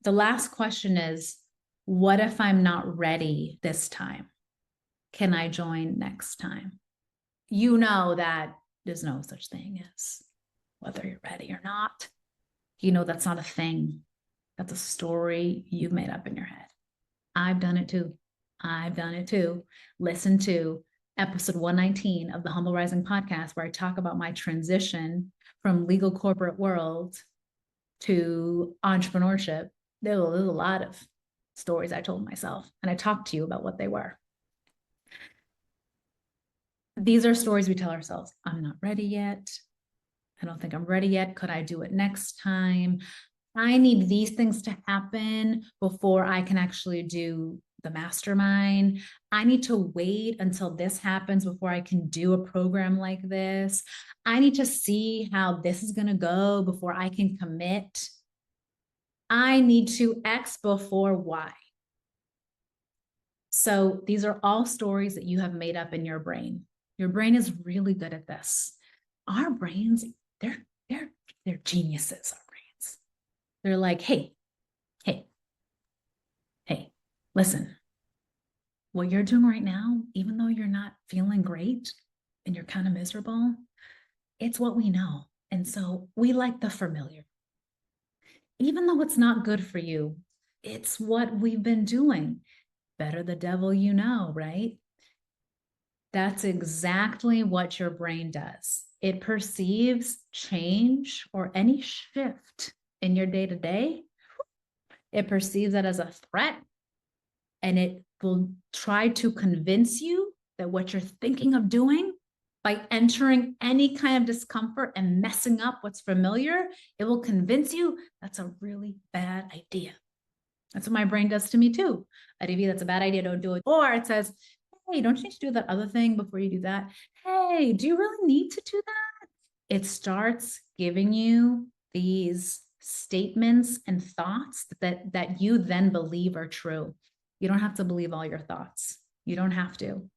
The last question is, what if I'm not ready this time? Can I join next time? You know that there's no such thing as whether you're ready or not. You know that's not a thing. That's a story you've made up in your head. I've done it too. I've done it too. Listen to episode 119 of the Humble Rising podcast, where I talk about my transition from legal corporate world to entrepreneurship. There's a lot of stories I told myself, and I talked to you about what they were. These are stories we tell ourselves. I'm not ready yet. I don't think I'm ready yet. Could I do it next time? I need these things to happen before I can actually do the mastermind. I need to wait until this happens before I can do a program like this. I need to see how this is going to go before I can commit. I need to X before Y. So these are all stories that you have made up in your brain. Your brain is really good at this. Our brains, they're geniuses, our brains. They're like, hey, listen, what you're doing right now, even though you're not feeling great and you're kind of miserable, it's what we know. And so we like the familiar. Even though it's not good for you, it's what we've been doing. Better the devil you know, right? That's exactly what your brain does. It perceives change or any shift in your day to day. It perceives that as a threat, and it will try to convince you that what you're thinking of doing by entering any kind of discomfort and messing up what's familiar, it will convince you that's a really bad idea. That's what my brain does to me too. Adivi, that's a bad idea, don't do it. Or it says, hey, don't you need to do that other thing before you do that? Hey, do you really need to do that? It starts giving you these statements and thoughts that you then believe are true. You don't have to believe all your thoughts. You don't have to.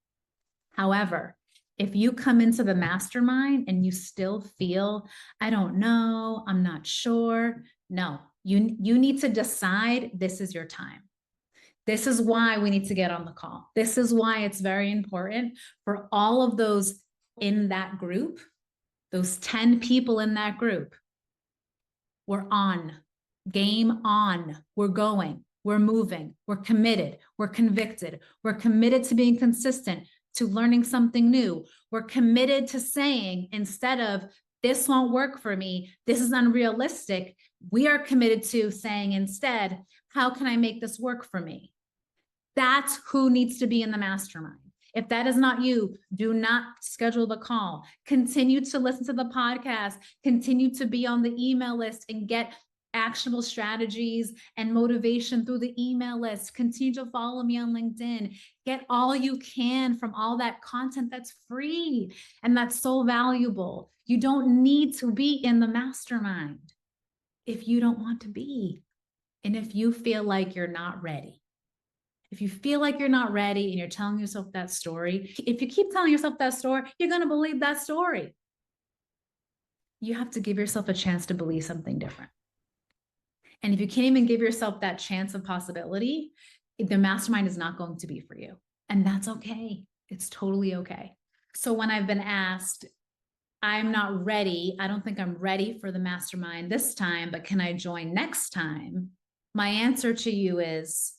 However, if you come into the mastermind and you still feel, I don't know, I'm not sure, no, you need to decide this is your time. This is why we need to get on the call. This is why it's very important for all of those in that group, those 10 people in that group. We're on, game on, we're going, we're moving, we're committed, we're convicted, we're committed to being consistent, to learning something new. We're committed to saying, instead of this won't work for me, this is unrealistic, we are committed to saying instead, how can I make this work for me? That's who needs to be in the mastermind. If that is not you, do not schedule the call. Continue to listen to the podcast, continue to be on the email list and get actionable strategies and motivation through the email list. Continue to follow me on LinkedIn. Get all you can from all that content that's free and that's so valuable. You don't need to be in the mastermind if you don't want to be, and if you feel like you're not ready. If you feel like you're not ready and you're telling yourself that story, if you keep telling yourself that story, you're going to believe that story. You have to give yourself a chance to believe something different. And if you can't even give yourself that chance of possibility, the mastermind is not going to be for you. And that's okay. It's totally okay. So when I've been asked, I'm not ready, I don't think I'm ready for the mastermind this time, but can I join next time? My answer to you is,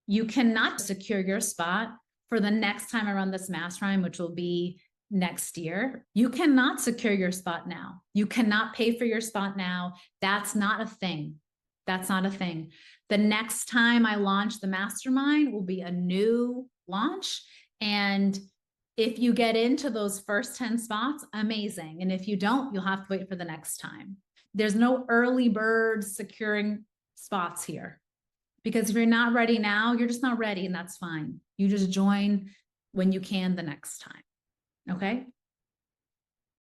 you cannot secure your spot for the next time I run this mastermind, which will be next year. You cannot secure your spot now. You cannot pay for your spot now. That's not a thing. That's not a thing. The next time I launch the mastermind will be a new launch. And if you get into those first 10 spots, amazing. And if you don't, you'll have to wait for the next time. There's no early bird securing spots here. Because if you're not ready now, you're just not ready, and that's fine. You just join when you can the next time. Okay?